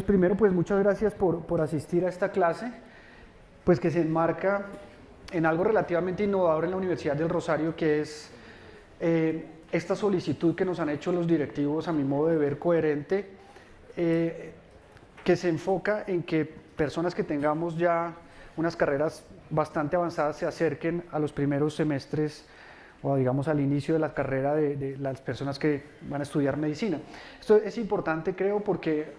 Primero, pues muchas gracias por asistir a esta clase, pues que se enmarca en algo relativamente innovador en la Universidad del Rosario, que es esta solicitud que nos han hecho los directivos, a mi modo de ver coherente, que se enfoca en que personas que tengamos ya unas carreras bastante avanzadas se acerquen a los primeros semestres o digamos al inicio de la carrera de las personas que van a estudiar medicina. Esto es importante, creo, porque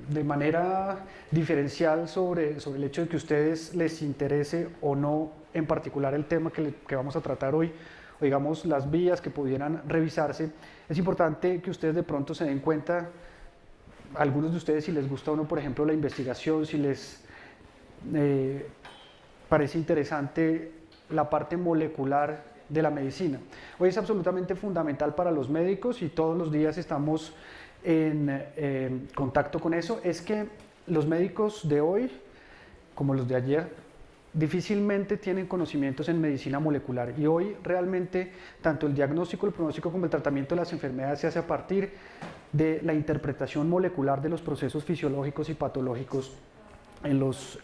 de manera diferencial sobre el hecho de que a ustedes les interese o no en particular el tema que vamos a tratar hoy, o digamos las vías que pudieran revisarse, es importante que ustedes de pronto se den cuenta, algunos de ustedes, si les gusta o no, por ejemplo, la investigación, si les parece interesante la parte molecular de la medicina. Hoy es absolutamente fundamental para los médicos y todos los días estamos en contacto con eso. Es que los médicos de hoy, como los de ayer, difícilmente tienen conocimientos en medicina molecular, y hoy realmente tanto el diagnóstico, el pronóstico como el tratamiento de las enfermedades se hace a partir de la interpretación molecular de los procesos fisiológicos y patológicos en los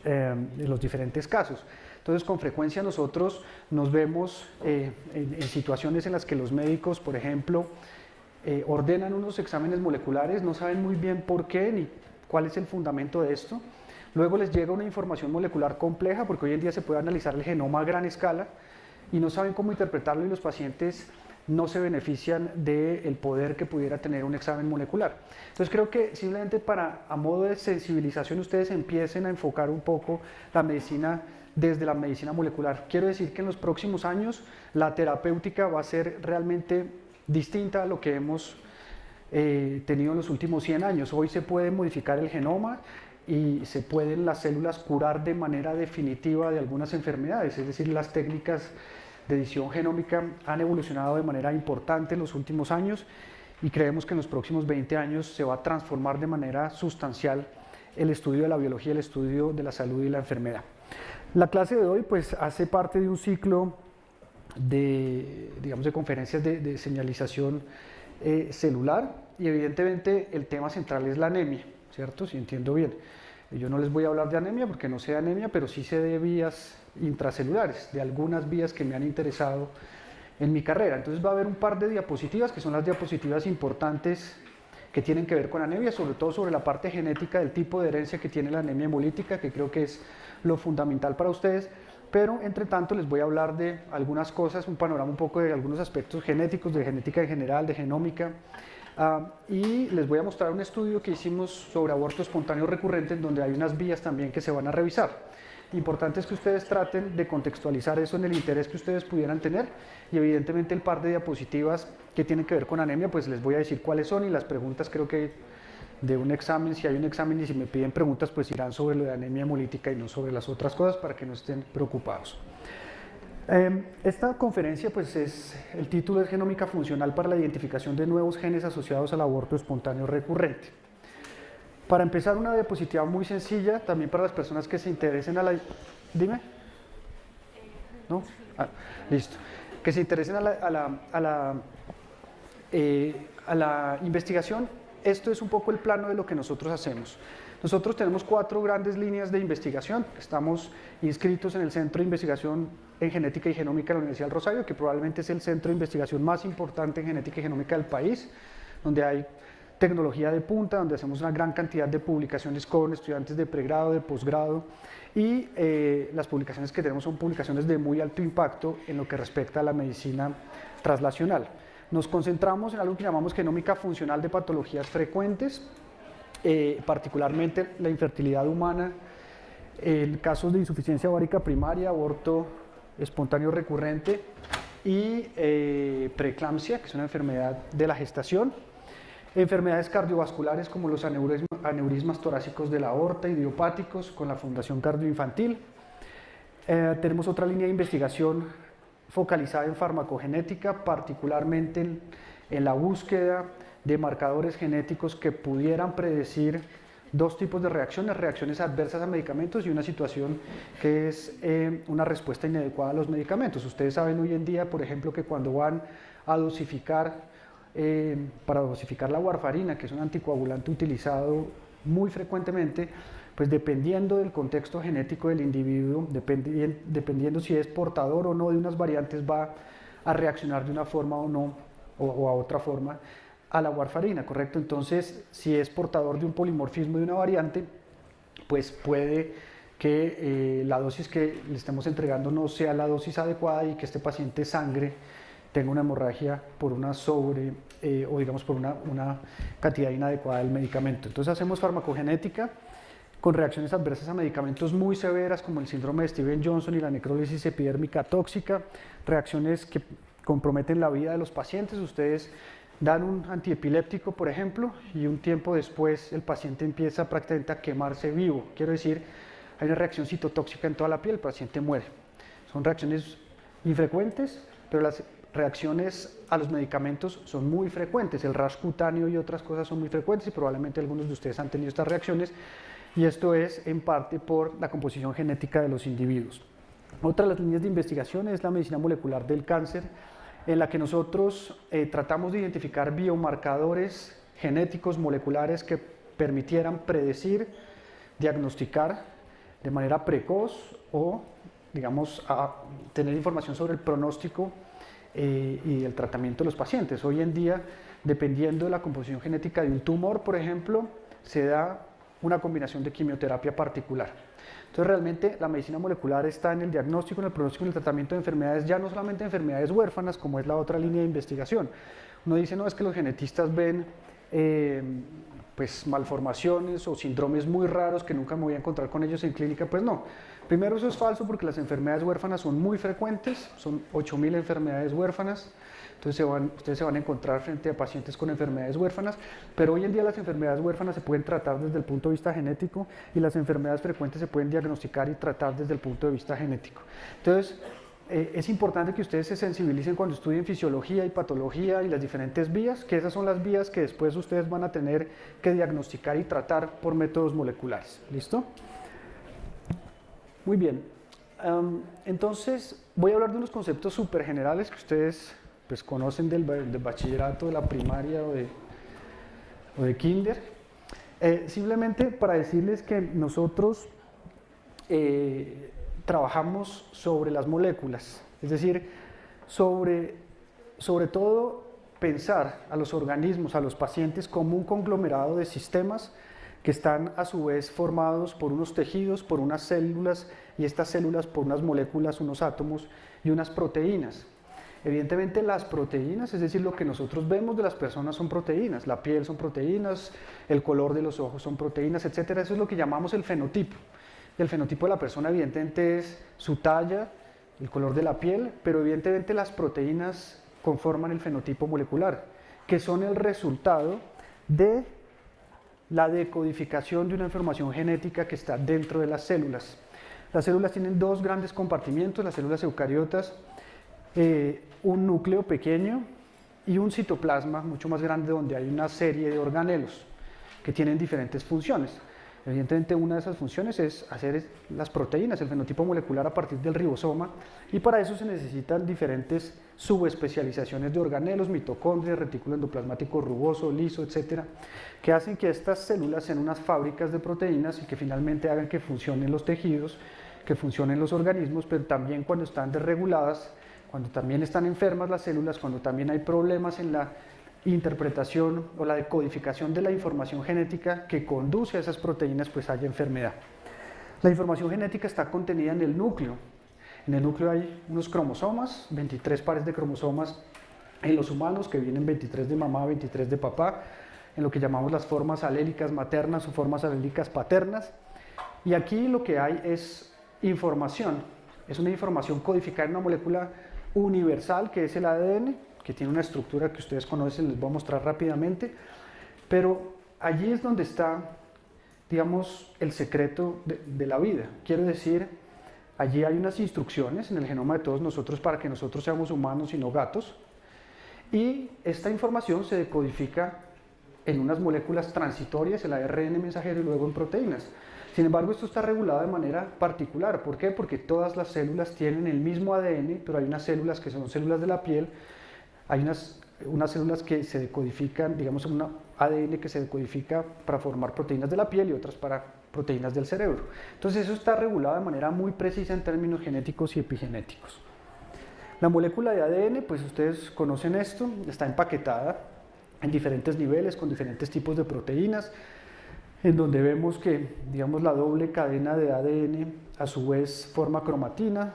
diferentes casos. Entonces, con frecuencia nosotros nos vemos en situaciones en las que los médicos, por ejemplo, ordenan unos exámenes moleculares, no saben muy bien por qué ni cuál es el fundamento de esto. Luego les llega una información molecular compleja, porque hoy en día se puede analizar el genoma a gran escala, y no saben cómo interpretarlo, y los pacientes no se benefician del poder que pudiera tener un examen molecular. Entonces creo que simplemente a modo de sensibilización ustedes empiecen a enfocar un poco la medicina desde la medicina molecular. Quiero decir que en los próximos años la terapéutica va a ser realmente distinta a lo que hemos tenido en los últimos 100 años. Hoy se puede modificar el genoma y se pueden las células curar de manera definitiva de algunas enfermedades, es decir, las técnicas de edición genómica han evolucionado de manera importante en los últimos años, y creemos que en los próximos 20 años se va a transformar de manera sustancial el estudio de la biología, el estudio de la salud y la enfermedad. La clase de hoy pues hace parte de un ciclo de conferencias de señalización celular, y evidentemente el tema central es la anemia, ¿cierto? Si entiendo bien. Yo no les voy a hablar de anemia porque no sé de anemia, pero sí sé de vías intracelulares, de algunas vías que me han interesado en mi carrera. Entonces va a haber un par de diapositivas que son las diapositivas importantes que tienen que ver con anemia, sobre todo sobre la parte genética del tipo de herencia que tiene la anemia hemolítica, que creo que es lo fundamental para ustedes. Pero entre tanto les voy a hablar de algunas cosas, un panorama un poco de algunos aspectos genéticos, de genética en general, de genómica, y les voy a mostrar un estudio que hicimos sobre aborto espontáneo recurrente, en donde hay unas vías también que se van a revisar. Importante es que ustedes traten de contextualizar eso en el interés que ustedes pudieran tener, y evidentemente el par de diapositivas que tienen que ver con anemia, pues les voy a decir cuáles son, y las preguntas creo que de un examen, si hay un examen y si me piden preguntas, pues irán sobre lo de anemia hemolítica y no sobre las otras cosas, para que no estén preocupados. Esta conferencia, pues el título es Genómica Funcional para la Identificación de Nuevos Genes Asociados al Aborto Espontáneo Recurrente. Para empezar, una diapositiva muy sencilla, también para las personas que se interesen a la... Dime. ¿No? Listo. Que se interesen a la investigación. Esto es un poco el plano de lo que nosotros hacemos. Nosotros tenemos 4 grandes líneas de investigación. Estamos inscritos en el Centro de Investigación en Genética y Genómica de la Universidad del Rosario, que probablemente es el centro de investigación más importante en genética y genómica del país, donde hay tecnología de punta, donde hacemos una gran cantidad de publicaciones con estudiantes de pregrado, de posgrado, y las publicaciones que tenemos son publicaciones de muy alto impacto en lo que respecta a la medicina translacional. Nos concentramos en algo que llamamos genómica funcional de patologías frecuentes, particularmente la infertilidad humana, en casos de insuficiencia ovárica primaria, aborto espontáneo recurrente y preeclampsia, que es una enfermedad de la gestación. Enfermedades cardiovasculares como los aneurismas torácicos de la aorta, idiopáticos, con la Fundación Cardioinfantil. Tenemos otra línea de investigación focalizada en farmacogenética, particularmente en la búsqueda de marcadores genéticos que pudieran predecir 2 tipos de reacciones adversas a medicamentos y una situación que es una respuesta inadecuada a los medicamentos. Ustedes saben hoy en día, por ejemplo, que cuando van a dosificar, para dosificar la warfarina, que es un anticoagulante utilizado muy frecuentemente, pues dependiendo del contexto genético del individuo, dependiendo si es portador o no de unas variantes, va a reaccionar de una forma o no, o a otra forma, a la warfarina, ¿correcto? Entonces, si es portador de un polimorfismo de una variante, pues puede que la dosis que le estemos entregando no sea la dosis adecuada y que este paciente sangre, tenga una hemorragia por una o digamos por una cantidad inadecuada del medicamento. Entonces hacemos farmacogenética con reacciones adversas a medicamentos muy severas como el síndrome de Stevens-Johnson y la necrólisis epidérmica tóxica, reacciones que comprometen la vida de los pacientes. Ustedes dan un antiepiléptico, por ejemplo, y un tiempo después el paciente empieza prácticamente a quemarse vivo. Quiero decir, hay una reacción citotóxica en toda la piel, el paciente muere. Son reacciones infrecuentes, pero las reacciones a los medicamentos son muy frecuentes. El rash cutáneo y otras cosas son muy frecuentes y probablemente algunos de ustedes han tenido estas reacciones, y esto es en parte por la composición genética de los individuos. Otra de las líneas de investigación es la medicina molecular del cáncer, en la que nosotros tratamos de identificar biomarcadores genéticos moleculares que permitieran predecir, diagnosticar de manera precoz o, digamos, a tener información sobre el pronóstico y el tratamiento de los pacientes. Hoy en día, dependiendo de la composición genética de un tumor, por ejemplo, se da una combinación de quimioterapia particular. Entonces realmente la medicina molecular está en el diagnóstico, en el pronóstico y en el tratamiento de enfermedades, ya no solamente enfermedades huérfanas, como es la otra línea de investigación. Uno dice, no, es que los genetistas ven pues malformaciones o síndromes muy raros que nunca me voy a encontrar con ellos en clínica. Pues no. Primero, eso es falso porque las enfermedades huérfanas son muy frecuentes, son 8.000 enfermedades huérfanas. Entonces ustedes se van a encontrar frente a pacientes con enfermedades huérfanas, pero hoy en día las enfermedades huérfanas se pueden tratar desde el punto de vista genético y las enfermedades frecuentes se pueden diagnosticar y tratar desde el punto de vista genético. Entonces, es importante que ustedes se sensibilicen cuando estudien fisiología y patología y las diferentes vías, que esas son las vías que después ustedes van a tener que diagnosticar y tratar por métodos moleculares. ¿Listo? Muy bien. Entonces, voy a hablar de unos conceptos súper generales que ustedes pues conocen del bachillerato, de la primaria o de kinder. Simplemente para decirles que nosotros trabajamos sobre las moléculas, es decir, sobre todo pensar a los organismos, a los pacientes como un conglomerado de sistemas que están a su vez formados por unos tejidos, por unas células, y estas células por unas moléculas, unos átomos y unas proteínas. Evidentemente las proteínas, es decir, lo que nosotros vemos de las personas son proteínas, la piel son proteínas, el color de los ojos son proteínas, etc. Eso es lo que llamamos el fenotipo. El fenotipo de la persona evidentemente es su talla, el color de la piel, pero evidentemente las proteínas conforman el fenotipo molecular, que son el resultado de la decodificación de una información genética que está dentro de las células. Las células tienen dos grandes compartimientos, las células eucariotas, un núcleo pequeño y un citoplasma mucho más grande donde hay una serie de organelos que tienen diferentes funciones. Evidentemente una de esas funciones es hacer las proteínas, el fenotipo molecular a partir del ribosoma, y para eso se necesitan diferentes subespecializaciones de organelos, mitocondrias, retículo endoplasmático rugoso, liso, etcétera, que hacen que estas células sean unas fábricas de proteínas y que finalmente hagan que funcionen los tejidos, que funcionen los organismos, pero también cuando están desreguladas, cuando también están enfermas las células, cuando también hay problemas en la interpretación o la decodificación de la información genética que conduce a esas proteínas, pues haya enfermedad. La información genética está contenida en el núcleo. En el núcleo hay unos cromosomas, 23 pares de cromosomas en los humanos, que vienen 23 de mamá, 23 de papá, en lo que llamamos las formas alélicas maternas o formas alélicas paternas. Y aquí lo que hay es información. Es una información codificada en una molécula universal, que es el ADN, que tiene una estructura que ustedes conocen, les voy a mostrar rápidamente, pero allí es donde está, digamos, el secreto de la vida. Quiero decir, allí hay unas instrucciones en el genoma de todos nosotros para que nosotros seamos humanos y no gatos, y esta información se decodifica en unas moléculas transitorias, el ARN mensajero, y luego en proteínas. Sin embargo, esto está regulado de manera particular. ¿Por qué? Porque todas las células tienen el mismo ADN, pero hay unas células que son células de la piel, hay unas células que se decodifican, digamos, en ADN que se decodifica para formar proteínas de la piel y otras para proteínas del cerebro. Entonces eso está regulado de manera muy precisa en términos genéticos y epigenéticos. La molécula de ADN, pues ustedes conocen esto, está empaquetada en diferentes niveles con diferentes tipos de proteínas, en donde vemos que, digamos, la doble cadena de ADN a su vez forma cromatina,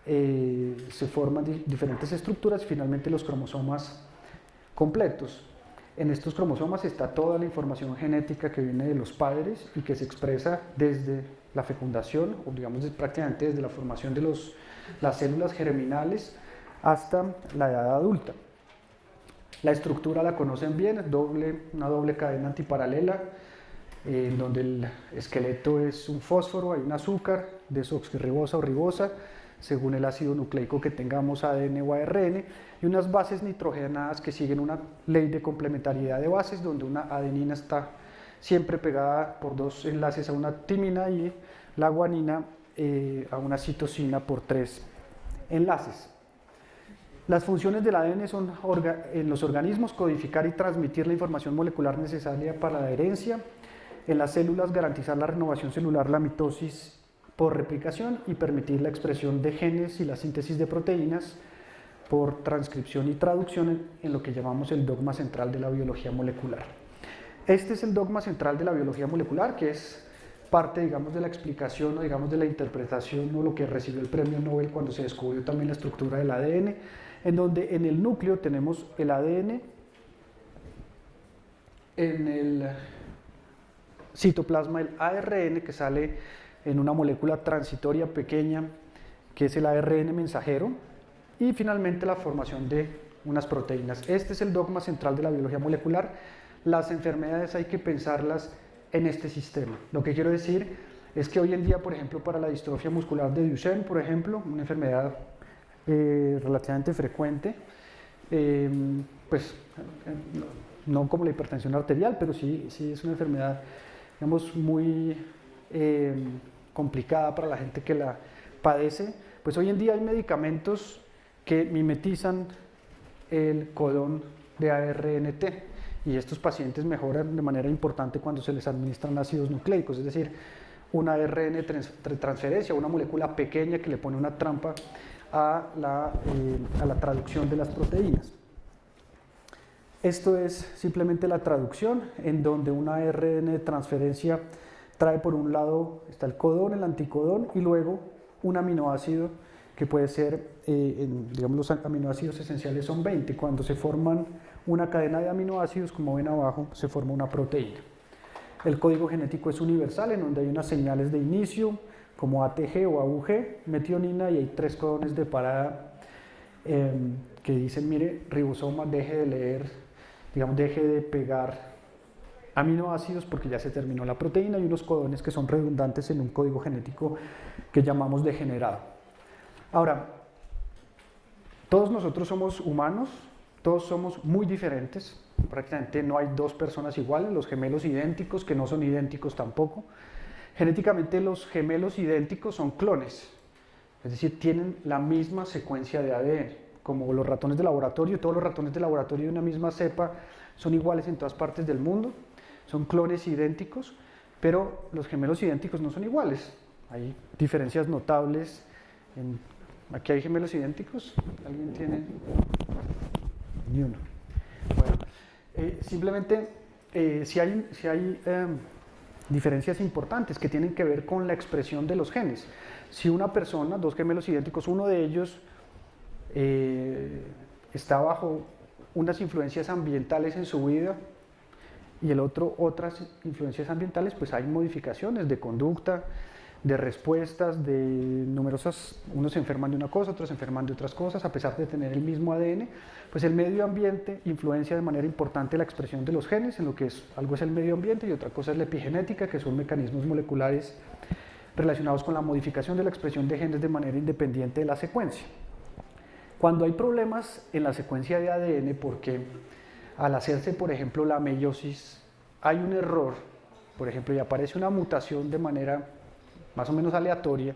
se forman diferentes estructuras y finalmente los cromosomas completos. En estos cromosomas está toda la información genética que viene de los padres y que se expresa desde la fecundación, o digamos prácticamente desde la formación de las células germinales hasta la edad adulta. La estructura la conocen bien, es una doble cadena antiparalela, en donde el esqueleto es un fósforo, hay un azúcar, desoxirribosa o ribosa, según el ácido nucleico que tengamos, ADN o ARN, y unas bases nitrogenadas que siguen una ley de complementariedad de bases, donde una adenina está siempre pegada por dos enlaces a una timina y la guanina a una citosina por 3 enlaces. Las funciones del ADN son en los organismos codificar y transmitir la información molecular necesaria para la herencia, en las células garantizar la renovación celular, la mitosis por replicación y permitir la expresión de genes y la síntesis de proteínas por transcripción y traducción en lo que llamamos el dogma central de la biología molecular. Este es el dogma central de la biología molecular, que es parte, digamos, de la explicación o, digamos, de la interpretación o lo que recibió el premio Nobel cuando se descubrió también la estructura del ADN, en donde en el núcleo tenemos el ADN, en el citoplasma el ARN, que sale en una molécula transitoria pequeña que es el ARN mensajero, y finalmente la formación de unas proteínas. Este es el dogma central de la biología molecular. Las enfermedades hay que pensarlas en este sistema. Lo que quiero decir es que hoy en día, por ejemplo, para la distrofia muscular de Duchenne, por ejemplo, una enfermedad relativamente frecuente, pues no como la hipertensión arterial, pero sí es una enfermedad, digamos, muy complicada para la gente que la padece. Pues hoy en día hay medicamentos que mimetizan el codón de ARNT y estos pacientes mejoran de manera importante cuando se les administran ácidos nucleicos, es decir, una ARN transferencia, una molécula pequeña que le pone una trampa a la traducción de las proteínas. Esto es simplemente la traducción, en donde una ARN de transferencia trae por un lado, está el codón, el anticodón, y luego un aminoácido que puede ser, digamos, los aminoácidos esenciales son 20. Cuando se forman una cadena de aminoácidos, como ven abajo, se forma una proteína. El código genético es universal, en donde hay unas señales de inicio, como ATG o AUG, metionina, y hay 3 codones de parada que dicen, mire, ribosoma, deje de leer, digamos, deje de pegar aminoácidos porque ya se terminó la proteína, y unos codones que son redundantes en un código genético que llamamos degenerado. Ahora, todos nosotros somos humanos, todos somos muy diferentes, prácticamente no hay 2 personas iguales, los gemelos idénticos que no son idénticos tampoco. Genéticamente los gemelos idénticos son clones, es decir, tienen la misma secuencia de ADN, como los ratones de laboratorio. Todos los ratones de laboratorio de una misma cepa son iguales en todas partes del mundo, son clones idénticos, pero los gemelos idénticos no son iguales, hay diferencias notables. Aquí hay gemelos idénticos, ¿alguien tiene? Ni uno. Bueno, simplemente si hay diferencias importantes que tienen que ver con la expresión de los genes. Si una persona, 2 gemelos idénticos, uno de ellos está bajo unas influencias ambientales en su vida y el otro otras influencias ambientales, pues hay modificaciones de conducta, de respuestas, de numerosas, unos se enferman de una cosa, otros se enferman de otras cosas, a pesar de tener el mismo ADN, pues el medio ambiente influencia de manera importante la expresión de los genes, en lo que algo es el medio ambiente y otra cosa es la epigenética, que son mecanismos moleculares relacionados con la modificación de la expresión de genes de manera independiente de la secuencia. Cuando hay problemas en la secuencia de ADN, porque al hacerse, por ejemplo, la meiosis, hay un error, por ejemplo, y aparece una mutación de manera más o menos aleatoria,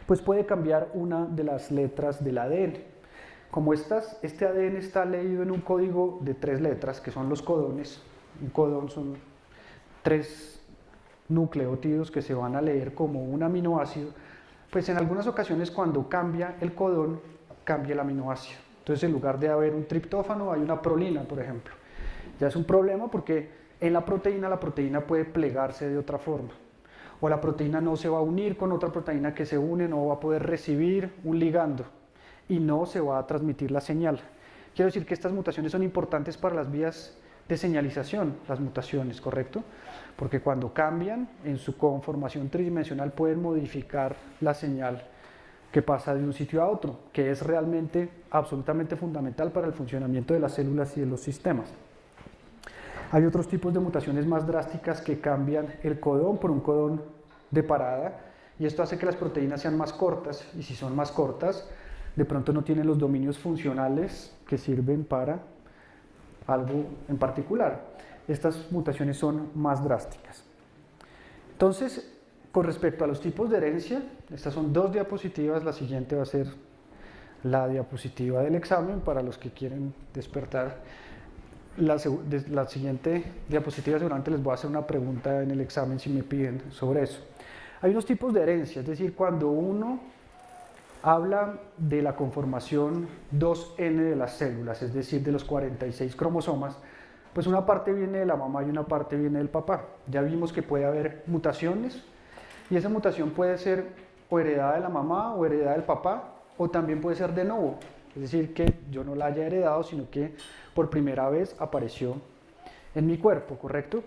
pues puede cambiar una de las letras del ADN. Como este ADN está leído en un código de 3 letras, que son los codones, Un codón son 3 nucleótidos que se van a leer como un aminoácido, pues en algunas ocasiones cuando cambia el codón, cambia el aminoácido. Entonces en lugar de haber un triptófano, hay una prolina, por ejemplo. Ya es un problema porque en la proteína puede plegarse de otra forma. O la proteína no se va a unir con otra proteína que se une, no va a poder recibir un ligando y no se va a transmitir la señal. Quiero decir que estas mutaciones son importantes para las vías de señalización, las mutaciones, ¿correcto? Porque cuando cambian en su conformación tridimensional pueden modificar la señal que pasa de un sitio a otro, que es realmente absolutamente fundamental para el funcionamiento de las células y de los sistemas. Hay otros tipos de mutaciones más drásticas que cambian el codón por un codón de parada, y esto hace que las proteínas sean más cortas, y si son más cortas, de pronto no tienen los dominios funcionales que sirven para algo en particular. Estas mutaciones son más drásticas. Entonces, con respecto a los tipos de herencia, estas son 2 diapositivas, la siguiente va a ser la diapositiva del examen para los que quieren despertar. La siguiente diapositiva seguramente les voy a hacer una pregunta en el examen si me piden sobre eso. Hay unos tipos de herencia, es decir, cuando uno habla de la conformación 2N de las células, es decir, de los 46 cromosomas, pues una parte viene de la mamá y una parte viene del papá. Ya vimos que puede haber mutaciones, y esa mutación puede ser o heredada de la mamá o heredada del papá, o también puede ser de novo, es decir, que yo no la haya heredado, sino que por primera vez apareció en mi cuerpo, ¿correcto?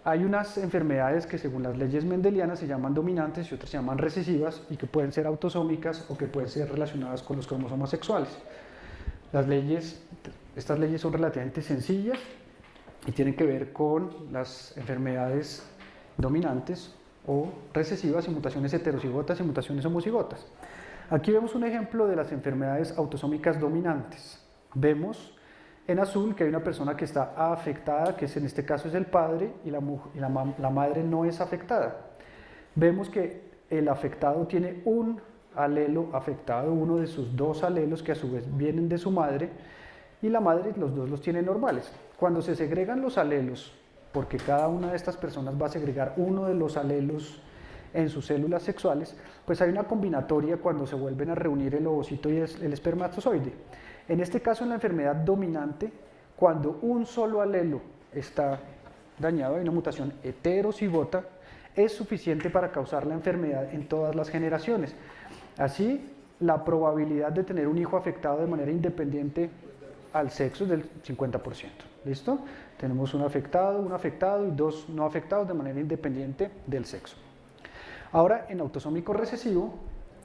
Hay unas enfermedades que según las leyes mendelianas se llaman dominantes y otras se llaman recesivas y que pueden ser autosómicas o que pueden ser relacionadas con los cromosomas sexuales. Estas leyes son relativamente sencillas y tienen que ver con las enfermedades dominantes o recesivas y mutaciones heterocigotas y mutaciones homocigotas. Aquí vemos un ejemplo de las enfermedades autosómicas dominantes. Vemos en azul que hay una persona que está afectada, que en este caso es el padre, y la madre no es afectada. Vemos que el afectado tiene un alelo afectado, uno de sus 2 alelos que a su vez vienen de su madre, y la madre los 2 los tiene normales. Cuando se segregan los alelos, porque cada una de estas personas va a segregar uno de los alelos en sus células sexuales, pues hay una combinatoria cuando se vuelven a reunir el ovocito y el espermatozoide. En este caso, en la enfermedad dominante, cuando un solo alelo está dañado, hay una mutación heterocigota, es suficiente para causar la enfermedad en todas las generaciones. Así, la probabilidad de tener un hijo afectado de manera independiente al sexo es del 50%. ¿Listo? Tenemos un afectado y 2 no afectados de manera independiente del sexo. Ahora, en autosómico recesivo,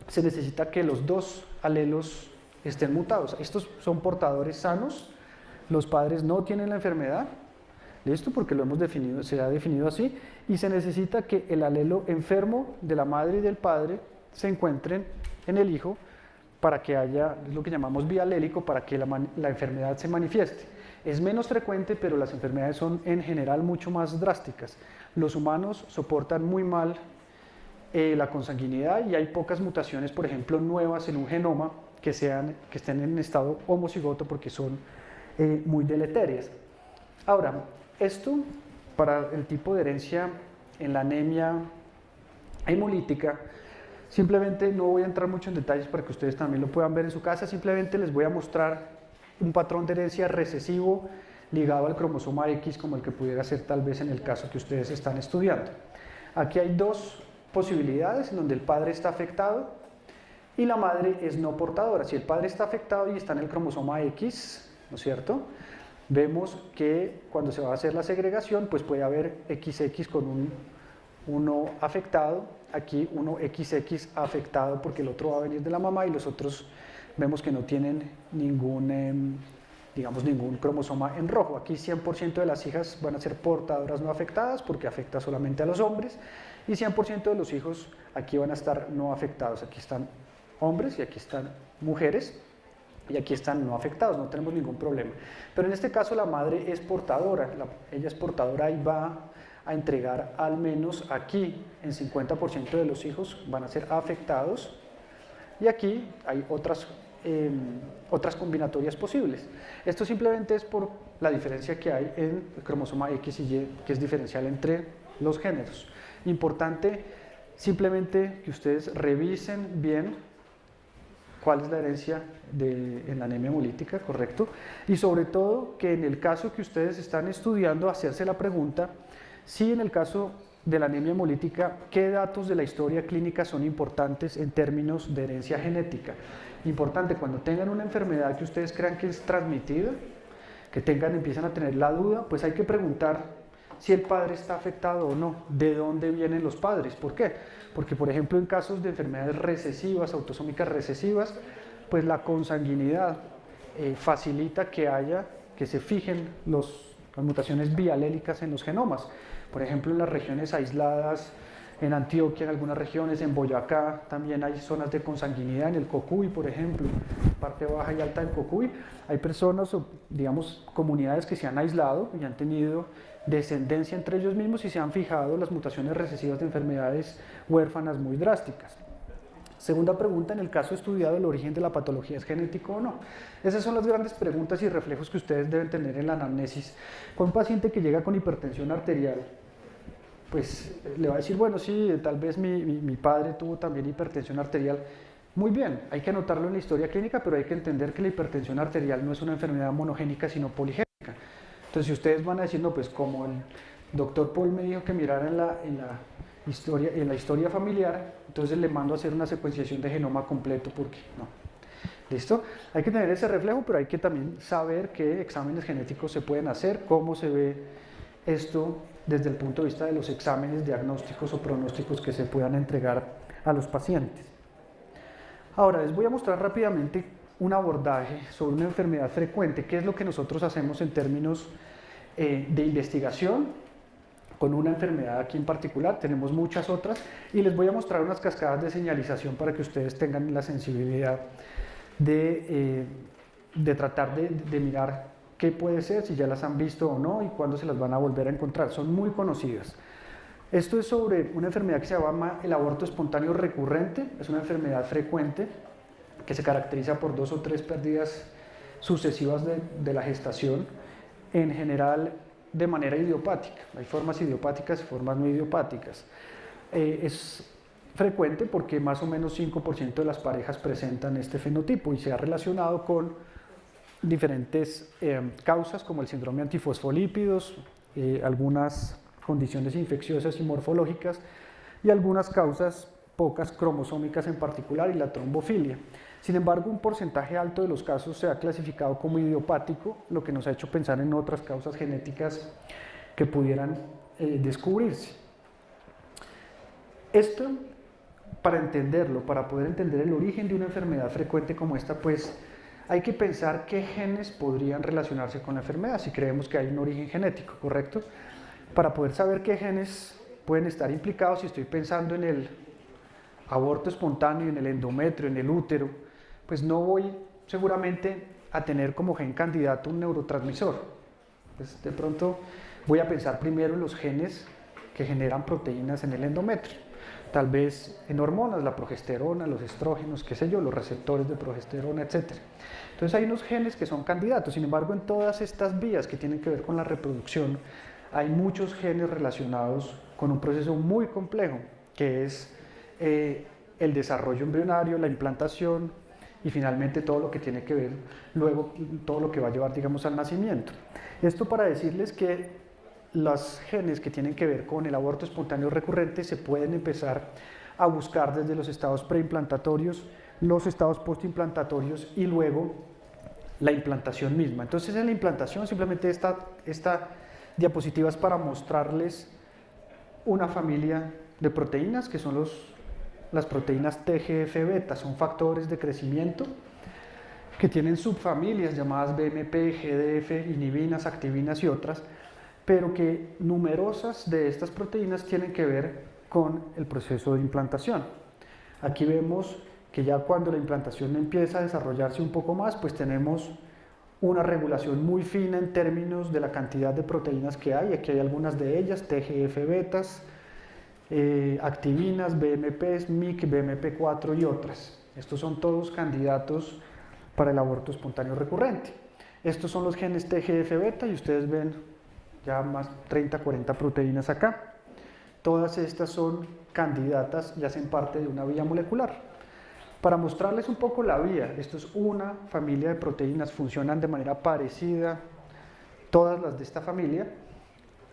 se necesita que los 2 alelos estén mutados. Estos son portadores sanos, los padres no tienen la enfermedad, ¿listo? Porque lo hemos definido, se ha definido así, y se necesita que el alelo enfermo de la madre y del padre se encuentren en el hijo para que haya lo que llamamos bialélico, para que la enfermedad se manifieste. Es menos frecuente, pero las enfermedades son en general mucho más drásticas. Los humanos soportan muy mal la consanguinidad y hay pocas mutaciones, por ejemplo, nuevas en un genoma que estén en estado homocigoto porque son muy deleterias. Ahora, esto para el tipo de herencia en la anemia hemolítica, simplemente no voy a entrar mucho en detalles para que ustedes también lo puedan ver en su casa, simplemente les voy a mostrar un patrón de herencia recesivo ligado al cromosoma X como el que pudiera ser tal vez en el caso que ustedes están estudiando. Aquí hay 2 posibilidades en donde el padre está afectado y la madre es no portadora. Si el padre está afectado y está en el cromosoma X, ¿no es cierto? Vemos que cuando se va a hacer la segregación, pues puede haber XX con uno afectado, aquí uno XX afectado porque el otro va a venir de la mamá y los otros vemos que no tienen ningún cromosoma en rojo. Aquí 100% de las hijas van a ser portadoras no afectadas porque afecta solamente a los hombres y 100% de los hijos aquí van a estar no afectados. Aquí están hombres y aquí están mujeres y aquí están no afectados, no tenemos ningún problema. Pero en este caso la madre es portadora, ella es portadora y va a entregar al menos aquí en 50% de los hijos van a ser afectados y aquí hay otras otras combinatorias posibles. Esto simplemente es por la diferencia que hay en el cromosoma X y Y, que es diferencial entre los géneros. Importante simplemente que ustedes revisen bien cuál es la herencia en la anemia hemolítica, ¿correcto? Y sobre todo que en el caso que ustedes están estudiando, hacerse la pregunta si en el caso de la anemia hemolítica, qué datos de la historia clínica son importantes en términos de herencia genética. Importante, cuando tengan una enfermedad que ustedes crean que es transmitida, que empiezan a tener la duda, pues hay que preguntar si el padre está afectado o no, de dónde vienen los padres. ¿Por qué? Porque, por ejemplo, en casos de enfermedades recesivas, autosómicas recesivas, pues la consanguinidad facilita que se fijen las mutaciones bialélicas en los genomas. Por ejemplo, en las regiones aisladas, en Antioquia, en algunas regiones, en Boyacá, también hay zonas de consanguinidad, en el Cocuy, por ejemplo, parte baja y alta del Cocuy, hay personas, o digamos, comunidades que se han aislado y han tenido descendencia entre ellos mismos y se han fijado las mutaciones recesivas de enfermedades huérfanas muy drásticas. Segunda pregunta, en el caso estudiado, ¿el origen de la patología es genético o no? Esas son las grandes preguntas y reflejos que ustedes deben tener en la anamnesis. Con un paciente que llega con hipertensión arterial, pues le va a decir, bueno, sí, tal vez mi padre tuvo también hipertensión arterial. Muy bien, hay que anotarlo en la historia clínica, pero hay que entender que la hipertensión arterial no es una enfermedad monogénica, sino poligénica. Entonces, si ustedes van a decir, no, pues como el doctor Paul me dijo que mirara en la historia familiar, entonces le mando a hacer una secuenciación de genoma completo, porque no. ¿Listo? Hay que tener ese reflejo, pero hay que también saber qué exámenes genéticos se pueden hacer, cómo se ve esto desde el punto de vista de los exámenes diagnósticos o pronósticos que se puedan entregar a los pacientes. Ahora, les voy a mostrar rápidamente un abordaje sobre una enfermedad frecuente, qué es lo que nosotros hacemos en términos de investigación con una enfermedad aquí en particular. Tenemos muchas otras y les voy a mostrar unas cascadas de señalización para que ustedes tengan la sensibilidad de tratar de mirar qué puede ser, si ya las han visto o no y cuándo se las van a volver a encontrar. Son muy conocidas. Esto es sobre una enfermedad que se llama el aborto espontáneo recurrente. Es una enfermedad frecuente que se caracteriza por 2 o 3 pérdidas sucesivas de la gestación, en general de manera idiopática. Hay formas idiopáticas y formas no idiopáticas. Es frecuente porque más o menos 5% de las parejas presentan este fenotipo y se ha relacionado con diferentes causas como el síndrome antifosfolípidos, algunas condiciones infecciosas y morfológicas y algunas causas pocas cromosómicas en particular y la trombofilia. Sin embargo, un porcentaje alto de los casos se ha clasificado como idiopático, lo que nos ha hecho pensar en otras causas genéticas que pudieran descubrirse. Esto, para entenderlo, para poder entender el origen de una enfermedad frecuente como esta, pues hay que pensar qué genes podrían relacionarse con la enfermedad, si creemos que hay un origen genético, ¿correcto? Para poder saber qué genes pueden estar implicados, si estoy pensando en el aborto espontáneo, en el endometrio, en el útero, pues no voy seguramente a tener como gen candidato un neurotransmisor. Pues de pronto voy a pensar primero en los genes que generan proteínas en el endometrio. Tal vez en hormonas, la progesterona, los estrógenos, qué sé yo, los receptores de progesterona, etc. Entonces hay unos genes que son candidatos. Sin embargo, en todas estas vías que tienen que ver con la reproducción, hay muchos genes relacionados con un proceso muy complejo, que es el desarrollo embrionario, la implantación y finalmente todo lo que tiene que ver luego, todo lo que va a llevar, digamos, al nacimiento. Esto para decirles que los genes que tienen que ver con el aborto espontáneo recurrente se pueden empezar a buscar desde los estados preimplantatorios, los estados postimplantatorios y luego la implantación misma. Entonces en la implantación simplemente esta diapositiva es para mostrarles una familia de proteínas que son las proteínas TGF-beta, son factores de crecimiento que tienen subfamilias llamadas BMP, GDF, inhibinas, activinas y otras, pero que numerosas de estas proteínas tienen que ver con el proceso de implantación. Aquí vemos que ya cuando la implantación empieza a desarrollarse un poco más, pues tenemos una regulación muy fina en términos de la cantidad de proteínas que hay. Aquí hay algunas de ellas, TGF-betas, activinas, BMPs, MIC, BMP4 y otras. Estos son todos candidatos para el aborto espontáneo recurrente. Estos son los genes TGF-beta y ustedes ven ya más 30, 40 proteínas acá. Todas estas son candidatas y hacen parte de una vía molecular. Para mostrarles un poco la vía, esto es una familia de proteínas, funcionan de manera parecida, todas las de esta familia.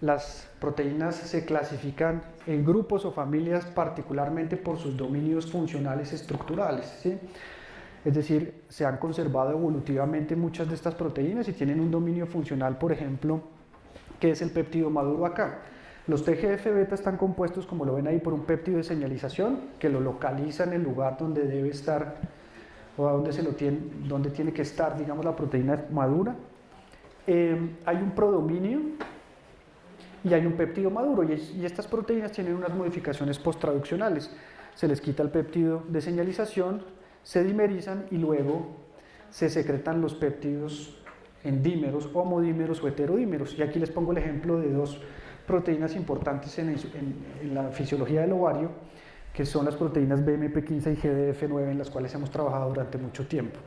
Las proteínas se clasifican en grupos o familias particularmente por sus dominios funcionales estructurales, ¿sí? Es decir, se han conservado evolutivamente muchas de estas proteínas y tienen un dominio funcional, por ejemplo, que es el péptido maduro acá. Los TGF-beta están compuestos, como lo ven ahí, por un péptido de señalización que lo localiza en el lugar donde debe estar o donde tiene que estar, digamos, la proteína madura. Hay un prodominio y hay un péptido maduro y estas proteínas tienen unas modificaciones posttraduccionales. Se les quita el péptido de señalización, se dimerizan y luego se secretan los péptidos en dímeros, homodímeros o heterodímeros. Y aquí les pongo el ejemplo de dos proteínas importantes en la fisiología del ovario, que son las proteínas BMP15 y GDF9, en las cuales hemos trabajado durante mucho tiempo.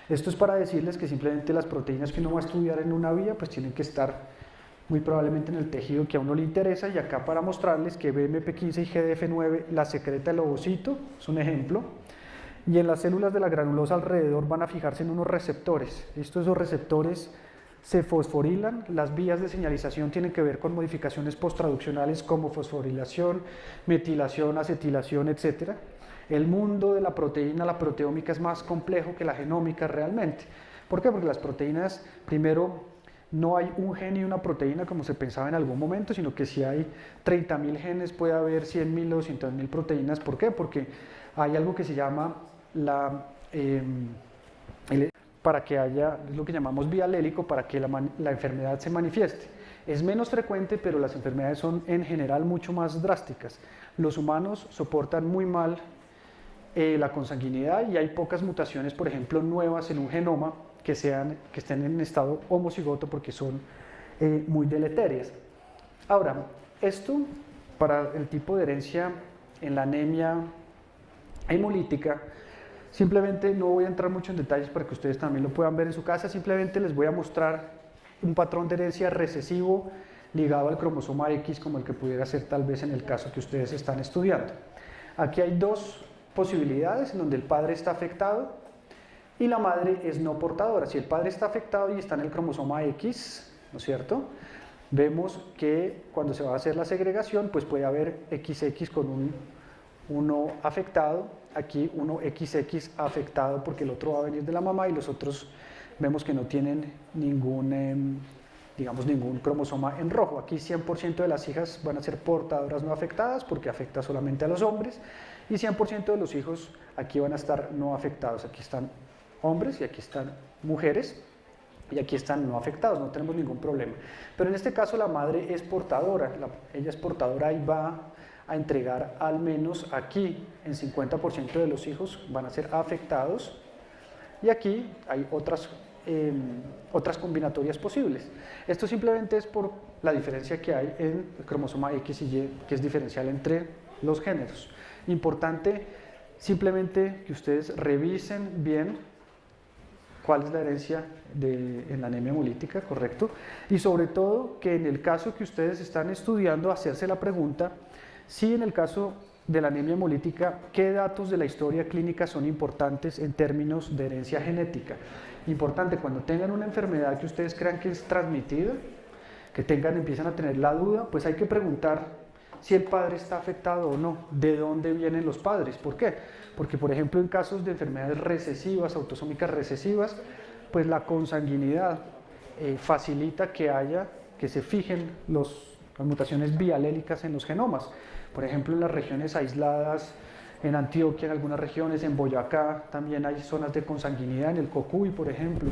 Esto es para decirles que simplemente las proteínas que uno va a estudiar en una vía pues tienen que estar muy probablemente en el tejido que a uno le interesa, y acá para mostrarles que BMP15 y GDF9 la secreta el ovocito, es un ejemplo, y en las células de la granulosa alrededor van a fijarse en unos receptores. Esos receptores se fosforilan, las vías de señalización tienen que ver con modificaciones posttraduccionales como fosforilación, metilación, acetilación, etc. El mundo de la proteína, la proteómica, es más complejo que la genómica realmente. ¿Por qué? Porque las proteínas, primero, no hay un gen y una proteína como se pensaba en algún momento, sino que si hay 30.000 genes puede haber 100.000 o 200.000 proteínas. ¿Por qué? Porque hay algo que se llama para que haya lo que llamamos bialélico, para que la enfermedad se manifieste. Es menos frecuente, pero las enfermedades son en general mucho más drásticas. Los humanos soportan muy mal la consanguinidad y hay pocas mutaciones, por ejemplo, nuevas en un genoma que estén en estado homocigoto, porque son muy deleterias. Ahora, esto para el tipo de herencia en la anemia hemolítica, simplemente no voy a entrar mucho en detalles para que ustedes también lo puedan ver en su casa, simplemente les voy a mostrar un patrón de herencia recesivo ligado al cromosoma X, como el que pudiera ser tal vez en el caso que ustedes están estudiando. Aquí hay dos posibilidades en donde el padre está afectado y la madre es no portadora. Si el padre está afectado y está en el cromosoma X, ¿no es cierto?, vemos que cuando se va a hacer la segregación, pues puede haber XX con uno afectado, aquí uno XX afectado porque el otro va a venir de la mamá, y los otros vemos que no tienen ningún cromosoma en rojo. Aquí 100% de las hijas van a ser portadoras no afectadas porque afecta solamente a los hombres, y 100% de los hijos aquí van a estar no afectados. Aquí están hombres y aquí están mujeres, y aquí están no afectados, no tenemos ningún problema. Pero en este caso la madre es portadora, ella es portadora y va a entregar al menos aquí en 50% de los hijos van a ser afectados, y aquí hay otras combinatorias posibles. Esto simplemente es por la diferencia que hay en el cromosoma X y Y, que es diferencial entre los géneros. Importante simplemente que ustedes revisen bien cuál es la herencia en la anemia hemolítica, ¿correcto? Y sobre todo que en el caso que ustedes están estudiando, hacerse la pregunta si en el caso de la anemia hemolítica, ¿qué datos de la historia clínica son importantes en términos de herencia genética? Importante, cuando tengan una enfermedad que ustedes crean que es transmitida, que empiezan a tener la duda, pues hay que preguntar si el padre está afectado o no, de dónde vienen los padres. ¿Por qué? Porque, por ejemplo, en casos de enfermedades recesivas, autosómicas recesivas, pues la consanguinidad facilita que se fijen las mutaciones bialélicas en los genomas. Por ejemplo, en las regiones aisladas, en Antioquia, en algunas regiones, en Boyacá, también hay zonas de consanguinidad, en el Cocuy, por ejemplo,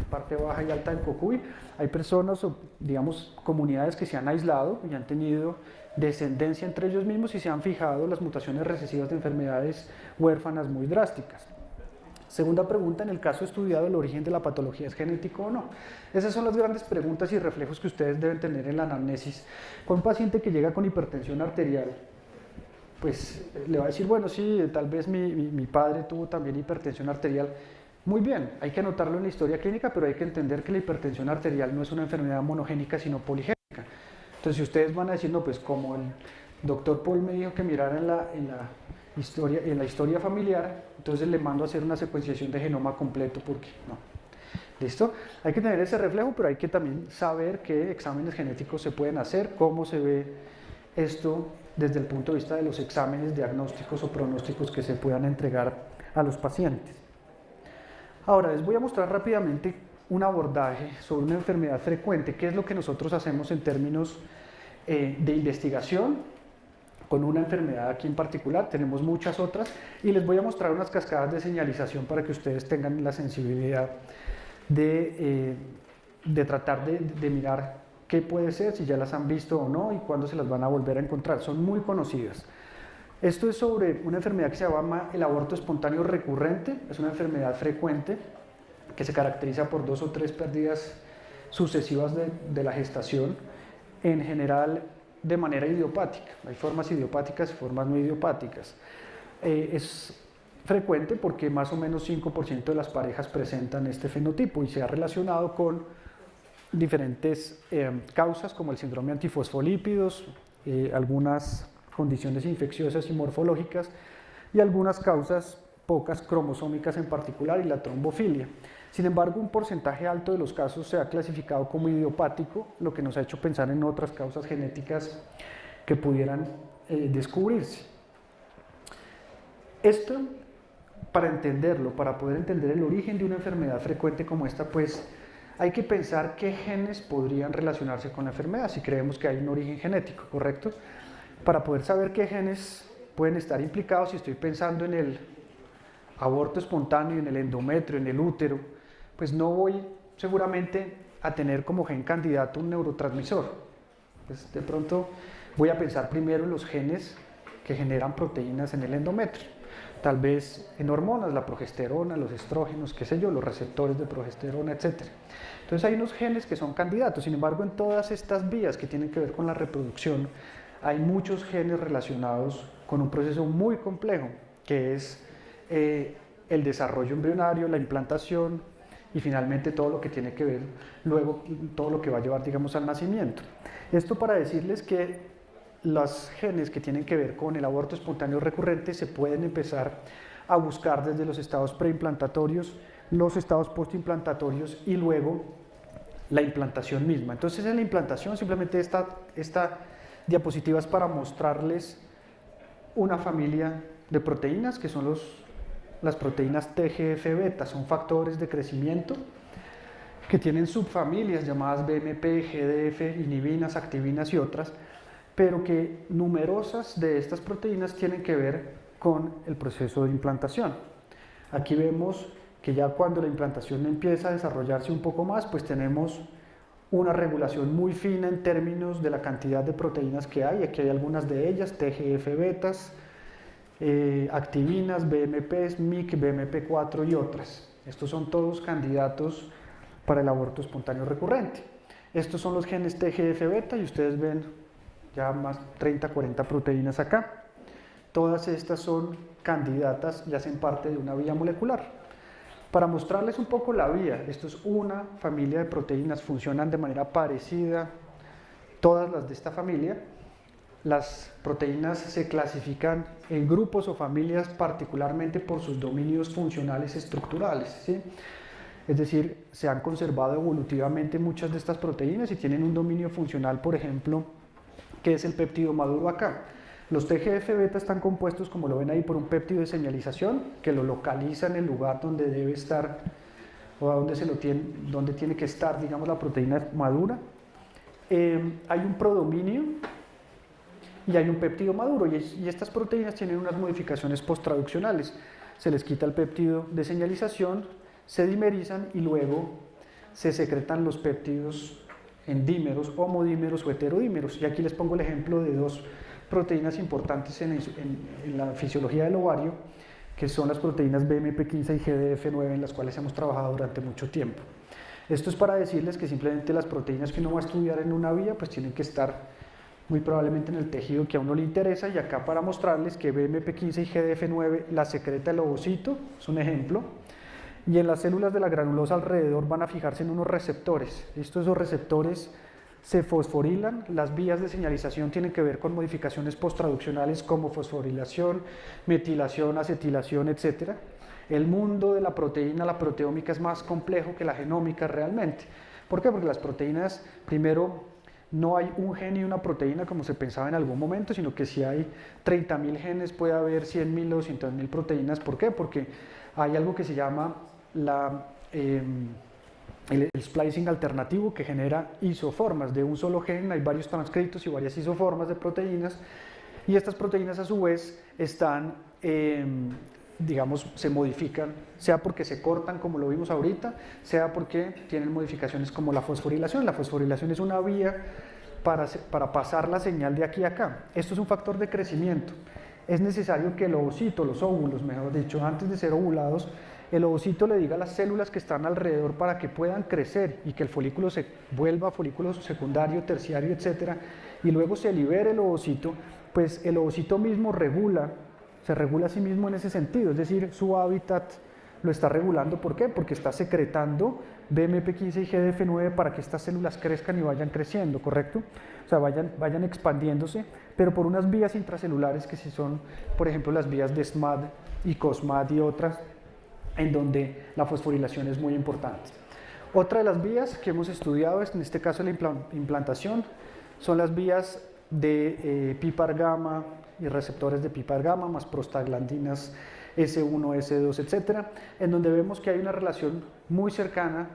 parte baja y alta del Cocuy. Hay personas, o digamos, comunidades que se han aislado y han tenido descendencia entre ellos mismos y se han fijado las mutaciones recesivas de enfermedades huérfanas muy drásticas. Segunda pregunta, en el caso estudiado, ¿el origen de la patología es genético o no? Esas son las grandes preguntas y reflejos que ustedes deben tener en la anamnesis. Con un paciente que llega con hipertensión arterial, pues le va a decir, bueno, sí, tal vez mi padre tuvo también hipertensión arterial, Muy bien, hay que anotarlo en la historia clínica, pero hay que entender que la hipertensión arterial no es una enfermedad monogénica, sino poligénica. Entonces, si ustedes van a decir, no, pues como el doctor Paul me dijo que mirara en la historia familiar, entonces le mando a hacer una secuenciación de genoma completo, porque no. ¿Listo? Hay que tener ese reflejo, pero hay que también saber qué exámenes genéticos se pueden hacer, cómo se ve esto desde el punto de vista de los exámenes diagnósticos o pronósticos que se puedan entregar a los pacientes. Ahora les voy a mostrar rápidamente un abordaje sobre una enfermedad frecuente, qué es lo que nosotros hacemos en términos de investigación con una enfermedad aquí en particular. Tenemos muchas otras y les voy a mostrar unas cascadas de señalización para que ustedes tengan la sensibilidad de tratar de mirar qué puede ser, si ya las han visto o no y cuándo se las van a volver a encontrar. Son muy conocidas. Esto es sobre una enfermedad que se llama el aborto espontáneo recurrente. Es una enfermedad frecuente que se caracteriza por 2 o 3 pérdidas sucesivas de la gestación, en general de manera idiopática. Hay formas idiopáticas y formas no idiopáticas. Es frecuente porque más o menos 5% de las parejas presentan este fenotipo y se ha relacionado con diferentes causas como el síndrome antifosfolípidos, algunas condiciones infecciosas y morfológicas y algunas causas pocas cromosómicas en particular y la trombofilia. Sin embargo, un porcentaje alto de los casos se ha clasificado como idiopático, lo que nos ha hecho pensar en otras causas genéticas que pudieran descubrirse. Esto, para entenderlo, para poder entender el origen de una enfermedad frecuente como esta, pues hay que pensar qué genes podrían relacionarse con la enfermedad, si creemos que hay un origen genético, ¿correcto? Para poder saber qué genes pueden estar implicados, si estoy pensando en el aborto espontáneo, en el endometrio, en el útero, pues no voy seguramente a tener como gen candidato un neurotransmisor. Pues de pronto voy a pensar primero en los genes que generan proteínas en el endometrio. Tal vez en hormonas, la progesterona, los estrógenos, qué sé yo, los receptores de progesterona, etc. Entonces hay unos genes que son candidatos. Sin embargo, en todas estas vías que tienen que ver con la reproducción, hay muchos genes relacionados con un proceso muy complejo, que es el desarrollo embrionario, la implantación y finalmente todo lo que tiene que ver luego, todo lo que va a llevar, digamos, al nacimiento. Esto para decirles que los genes que tienen que ver con el aborto espontáneo recurrente se pueden empezar a buscar desde los estados preimplantatorios, los estados postimplantatorios y luego la implantación misma. Entonces en la implantación simplemente esta diapositiva es para mostrarles una familia de proteínas que son las proteínas TGF-beta, son factores de crecimiento que tienen subfamilias llamadas BMP, GDF, inhibinas, activinas y otras, pero que numerosas de estas proteínas tienen que ver con el proceso de implantación. Aquí vemos que ya cuando la implantación empieza a desarrollarse un poco más, pues tenemos una regulación muy fina en términos de la cantidad de proteínas que hay. Aquí hay algunas de ellas, TGF-betas, activinas, BMPs, MIC, BMP4 y otras. Estos son todos candidatos para el aborto espontáneo recurrente. Estos son los genes TGF-beta y ustedes ven ya más 30, 40 proteínas acá. Todas estas son candidatas y hacen parte de una vía molecular. Para mostrarles un poco la vía, esto es una familia de proteínas, funcionan de manera parecida todas las de esta familia. Las proteínas se clasifican en grupos o familias particularmente por sus dominios funcionales estructurales, ¿sí? Es decir, se han conservado evolutivamente muchas de estas proteínas y tienen un dominio funcional, por ejemplo, que es el péptido maduro acá. Los TGF-beta están compuestos, como lo ven ahí, por un péptido de señalización que lo localiza en el lugar donde debe estar o donde tiene que estar, digamos, la proteína madura. Hay un prodominio y hay un péptido maduro y estas proteínas tienen unas modificaciones posttraduccionales. Se les quita el péptido de señalización, se dimerizan y luego se secretan los péptidos en dímeros, homodímeros o heterodímeros. Y aquí les pongo el ejemplo de dos proteínas importantes en la fisiología del ovario, que son las proteínas BMP15 y GDF9, en las cuales hemos trabajado durante mucho tiempo. Esto es para decirles que simplemente las proteínas que uno va a estudiar en una vía pues tienen que estar muy probablemente en el tejido que a uno le interesa, y acá para mostrarles que BMP15 y GDF9 la secreta el ovocito, es un ejemplo, y en las células de la granulosa alrededor van a fijarse en unos receptores. Esos receptores se fosforilan, las vías de señalización tienen que ver con modificaciones posttraduccionales como fosforilación, metilación, acetilación, etc. El mundo de la proteína, la proteómica, es más complejo que la genómica realmente. ¿Por qué? Porque las proteínas, primero, no hay un gen y una proteína como se pensaba en algún momento, sino que si hay 30.000 genes puede haber 100.000 o 200.000 proteínas. ¿Por qué? Porque hay algo que se llama el splicing alternativo, que genera isoformas de un solo gen. Hay varios transcritos y varias isoformas de proteínas, y estas proteínas a su vez están, digamos, se modifican, sea porque se cortan como lo vimos ahorita, sea porque tienen modificaciones como la fosforilación. La fosforilación es una vía para pasar la señal de aquí a acá. Esto es un factor de crecimiento. Es necesario que el ovocito, los óvulos, mejor dicho, antes de ser ovulados, el ovocito le diga a las células que están alrededor para que puedan crecer y que el folículo se vuelva folículo secundario, terciario, etc. Y luego se libere el ovocito, pues el ovocito mismo se regula a sí mismo en ese sentido, es decir, su hábitat lo está regulando. ¿Por qué? Porque está secretando BMP15 y GDF9 para que estas células crezcan y vayan creciendo, ¿correcto? O sea, vayan expandiéndose, pero por unas vías intracelulares que sí son, por ejemplo, las vías de SMAD y COSMAD y otras, en donde la fosforilación es muy importante. Otra de las vías que hemos estudiado, en este caso la implantación, son las vías de PPAR gamma y receptores de PPAR gamma, más prostaglandinas S1, S2, etc., en donde vemos que hay una relación muy cercana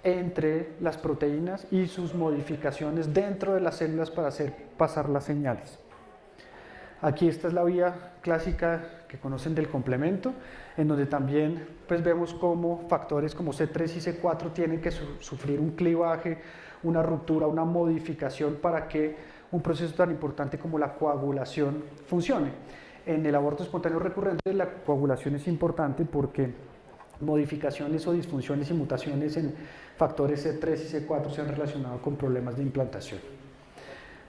entre las proteínas y sus modificaciones dentro de las células para hacer pasar las señales. Aquí esta es la vía clásica que conocen del complemento, en donde también pues vemos cómo factores como C3 y C4 tienen que sufrir un clivaje, una ruptura, una modificación para que un proceso tan importante como la coagulación funcione. En el aborto espontáneo recurrente la coagulación es importante porque modificaciones o disfunciones y mutaciones en factores C3 y C4 se han relacionado con problemas de implantación.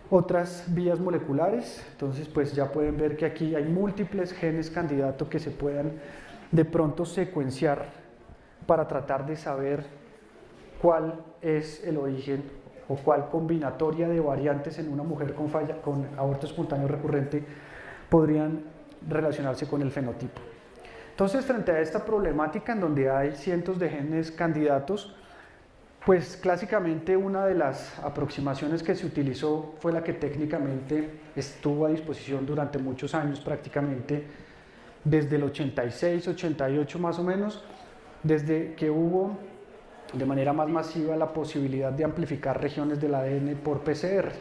Otras vías moleculares, entonces pues ya pueden ver que aquí hay múltiples genes candidato que se puedan de pronto secuenciar para tratar de saber cuál es el origen o cuál combinatoria de variantes en una mujer con aborto espontáneo recurrente podrían relacionarse con el fenotipo. Entonces, frente a esta problemática en donde hay cientos de genes candidatos, pues clásicamente una de las aproximaciones que se utilizó fue la que técnicamente estuvo a disposición durante muchos años, prácticamente desde el 86, 88 más o menos, desde que hubo de manera más masiva la posibilidad de amplificar regiones del ADN por PCR.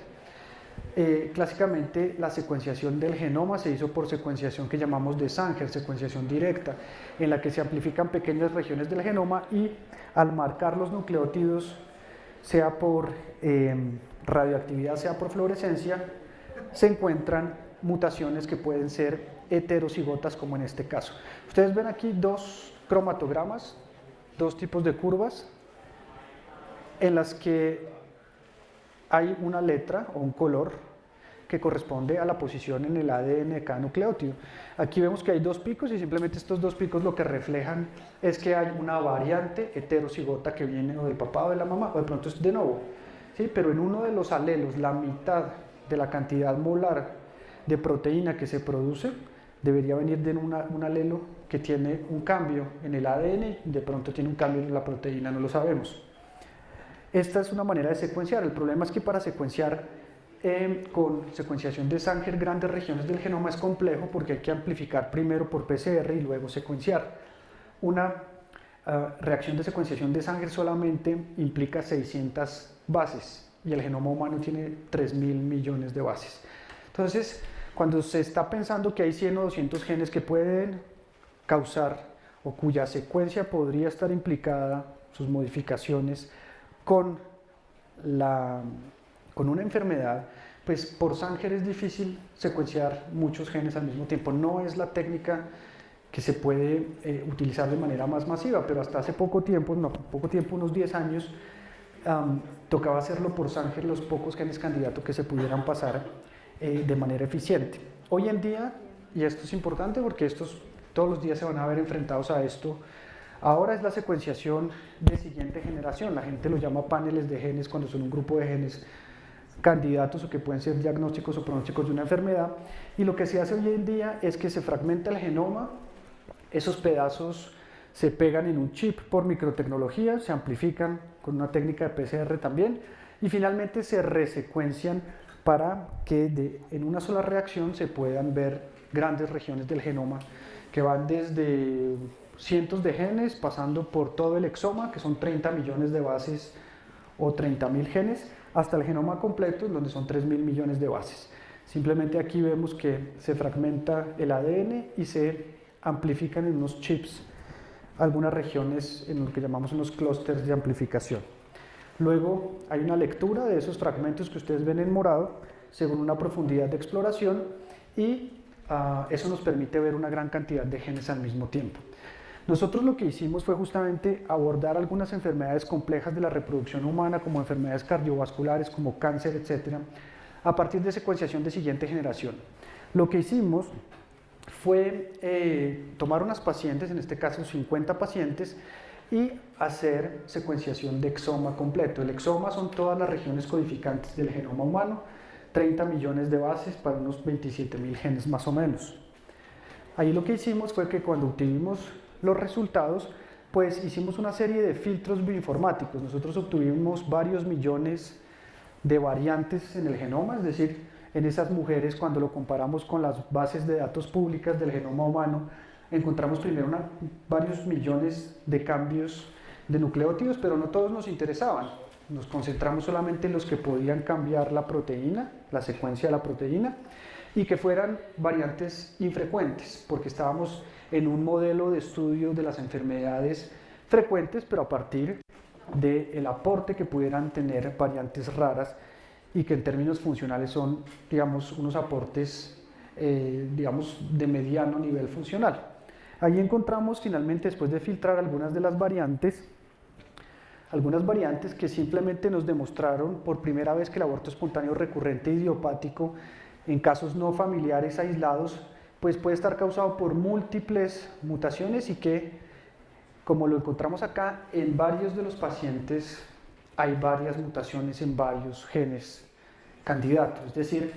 Clásicamente la secuenciación del genoma se hizo por secuenciación que llamamos de Sanger, secuenciación directa, en la que se amplifican pequeñas regiones del genoma y al marcar los nucleótidos, sea por radioactividad, sea por fluorescencia, se encuentran mutaciones que pueden ser heterocigotas, como en este caso. Ustedes ven aquí dos cromatogramas, dos tipos de curvas, en las que hay una letra o un color que corresponde a la posición en el ADN de cada nucleótido. Aquí vemos que hay dos picos y simplemente estos dos picos lo que reflejan es que hay una variante heterocigota que viene o del papá o de la mamá, o de pronto es de nuevo, ¿sí? Pero en uno de los alelos, la mitad de la cantidad molar de proteína que se produce debería venir de un alelo que tiene un cambio en el ADN y de pronto tiene un cambio en la proteína, no lo sabemos. Esta es una manera de secuenciar. El problema es que para secuenciar con secuenciación de Sanger grandes regiones del genoma es complejo porque hay que amplificar primero por PCR y luego secuenciar. Una reacción de secuenciación de Sanger solamente implica 600 bases y el genoma humano tiene 3.000 millones de bases. Entonces, cuando se está pensando que hay 100 o 200 genes que pueden causar o cuya secuencia podría estar implicada, sus modificaciones, con una enfermedad, pues por Sanger es difícil secuenciar muchos genes al mismo tiempo. No es la técnica que se puede utilizar de manera más masiva, pero hasta hace poco tiempo, unos 10 años, tocaba hacerlo por Sanger los pocos genes candidatos que se pudieran pasar de manera eficiente. Hoy en día, y esto es importante porque todos los días se van a ver enfrentados a esto, Ahora es la secuenciación de siguiente generación, la gente lo llama paneles de genes cuando son un grupo de genes candidatos o que pueden ser diagnósticos o pronósticos de una enfermedad, y lo que se hace hoy en día es que se fragmenta el genoma, esos pedazos se pegan en un chip por microtecnología, se amplifican con una técnica de PCR también, y finalmente se resecuencian para que en una sola reacción se puedan ver grandes regiones del genoma que van desde cientos de genes pasando por todo el exoma, que son 30 millones de bases o 30.000 genes, hasta el genoma completo, donde son 3.000 millones de bases. Simplemente aquí vemos que se fragmenta el ADN y se amplifican en unos chips algunas regiones en lo que llamamos unos clústeres de amplificación. Luego hay una lectura de esos fragmentos que ustedes ven en morado según una profundidad de exploración y eso nos permite ver una gran cantidad de genes al mismo tiempo. Nosotros lo que hicimos fue justamente abordar algunas enfermedades complejas de la reproducción humana, como enfermedades cardiovasculares, como cáncer, etc., a partir de secuenciación de siguiente generación. Lo que hicimos fue tomar unas pacientes, en este caso 50 pacientes, y hacer secuenciación de exoma completo. El exoma son todas las regiones codificantes del genoma humano, 30 millones de bases para unos 27.000 genes más o menos. Ahí lo que hicimos fue que cuando obtuvimos los resultados, pues hicimos una serie de filtros bioinformáticos. Nosotros obtuvimos varios millones de variantes en el genoma, es decir, en esas mujeres cuando lo comparamos con las bases de datos públicas del genoma humano, encontramos primero varios millones de cambios de nucleótidos, pero no todos nos interesaban. Nos concentramos solamente en los que podían cambiar la proteína, la secuencia de la proteína, y que fueran variantes infrecuentes, porque estábamos en un modelo de estudio de las enfermedades frecuentes, pero a partir del aporte que pudieran tener variantes raras y que en términos funcionales son, digamos, unos aportes, digamos, de mediano nivel funcional. Ahí encontramos finalmente, después de filtrar algunas variantes que simplemente nos demostraron por primera vez que el aborto espontáneo recurrente idiopático en casos no familiares aislados, pues puede estar causado por múltiples mutaciones y que, como lo encontramos acá, en varios de los pacientes hay varias mutaciones en varios genes candidatos. Es decir,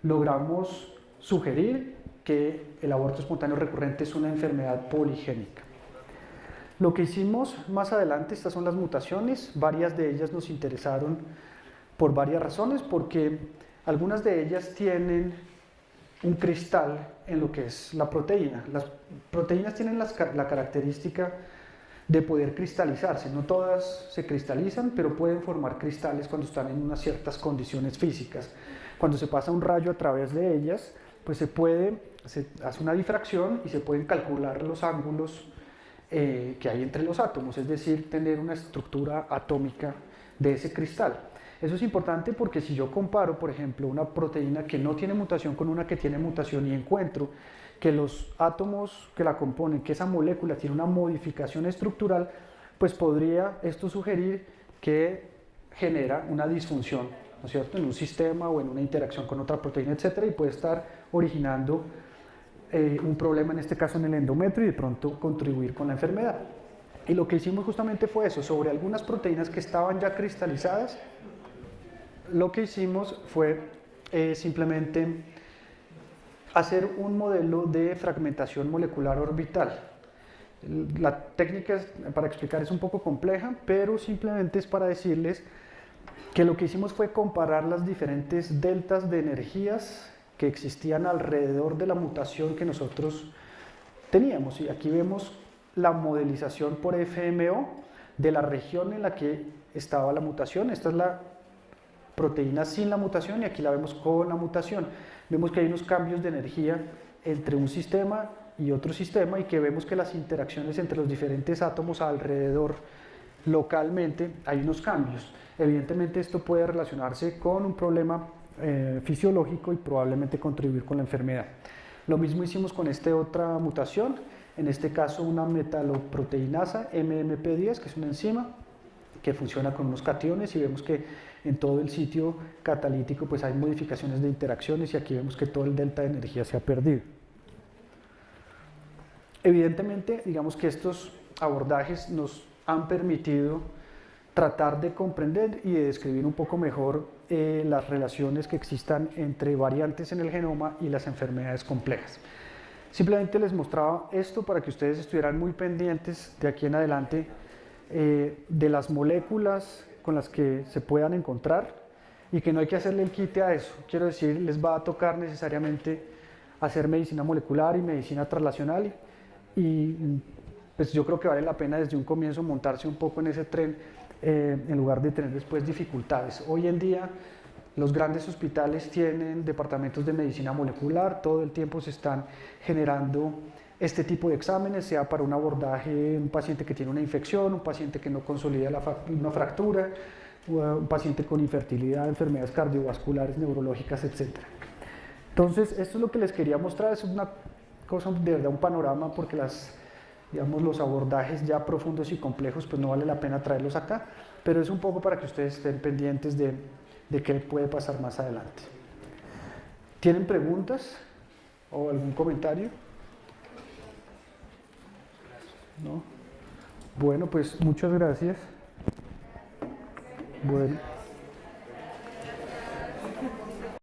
logramos sugerir que el aborto espontáneo recurrente es una enfermedad poligénica. Lo que hicimos más adelante, estas son las mutaciones, varias de ellas nos interesaron por varias razones, porque algunas de ellas tienen un cristal en lo que es la proteína. Las proteínas tienen la característica de poder cristalizarse, no todas se cristalizan, pero pueden formar cristales cuando están en unas ciertas condiciones físicas. Cuando se pasa un rayo a través de ellas, pues se hace una difracción y se pueden calcular los ángulos que hay entre los átomos, es decir, tener una estructura atómica de ese cristal. Eso es importante porque si yo comparo, por ejemplo, una proteína que no tiene mutación con una que tiene mutación y encuentro que los átomos que la componen, que esa molécula tiene una modificación estructural, pues podría esto sugerir que genera una disfunción, ¿no es cierto?, en un sistema o en una interacción con otra proteína, etcétera, y puede estar originando un problema, en este caso en el endometrio, y de pronto contribuir con la enfermedad. Y lo que hicimos justamente fue eso, sobre algunas proteínas que estaban ya cristalizadas, lo que hicimos fue simplemente hacer un modelo de fragmentación molecular orbital. La técnica, para explicar, es un poco compleja, pero simplemente es para decirles que lo que hicimos fue comparar las diferentes deltas de energías que existían alrededor de la mutación que nosotros teníamos. Y aquí vemos la modelización por FMO de la región en la que estaba la mutación. Esta es la proteína sin la mutación y aquí la vemos con la mutación. Vemos que hay unos cambios de energía entre un sistema y otro sistema y que vemos que las interacciones entre los diferentes átomos alrededor localmente hay unos cambios. Evidentemente esto puede relacionarse con un problema fisiológico y probablemente contribuir con la enfermedad. Lo mismo hicimos con esta otra mutación, en este caso una metaloproteinasa MMP10, que es una enzima que funciona con unos cationes, y vemos que en todo el sitio catalítico pues hay modificaciones de interacciones y aquí vemos que todo el delta de energía se ha perdido. Evidentemente, digamos que estos abordajes nos han permitido tratar de comprender y de describir un poco mejor las relaciones que existan entre variantes en el genoma y las enfermedades complejas. Simplemente les mostraba esto para que ustedes estuvieran muy pendientes de aquí en adelante de las moléculas con las que se puedan encontrar y que no hay que hacerle el quite a eso. Quiero decir, les va a tocar necesariamente hacer medicina molecular y medicina translacional y pues yo creo que vale la pena desde un comienzo montarse un poco en ese tren en lugar de tener después dificultades. Hoy en día los grandes hospitales tienen departamentos de medicina molecular, todo el tiempo se están generando este tipo de exámenes, sea para un abordaje, un paciente que tiene una infección, un paciente que no consolida una fractura, un paciente con infertilidad, enfermedades cardiovasculares, neurológicas, etc. Entonces, esto es lo que les quería mostrar, es una cosa de verdad, un panorama, porque digamos, los abordajes ya profundos y complejos, pues no vale la pena traerlos acá, pero es un poco para que ustedes estén pendientes de qué puede pasar más adelante. ¿Tienen preguntas o algún comentario? ¿No? Bueno, pues muchas gracias. Bueno.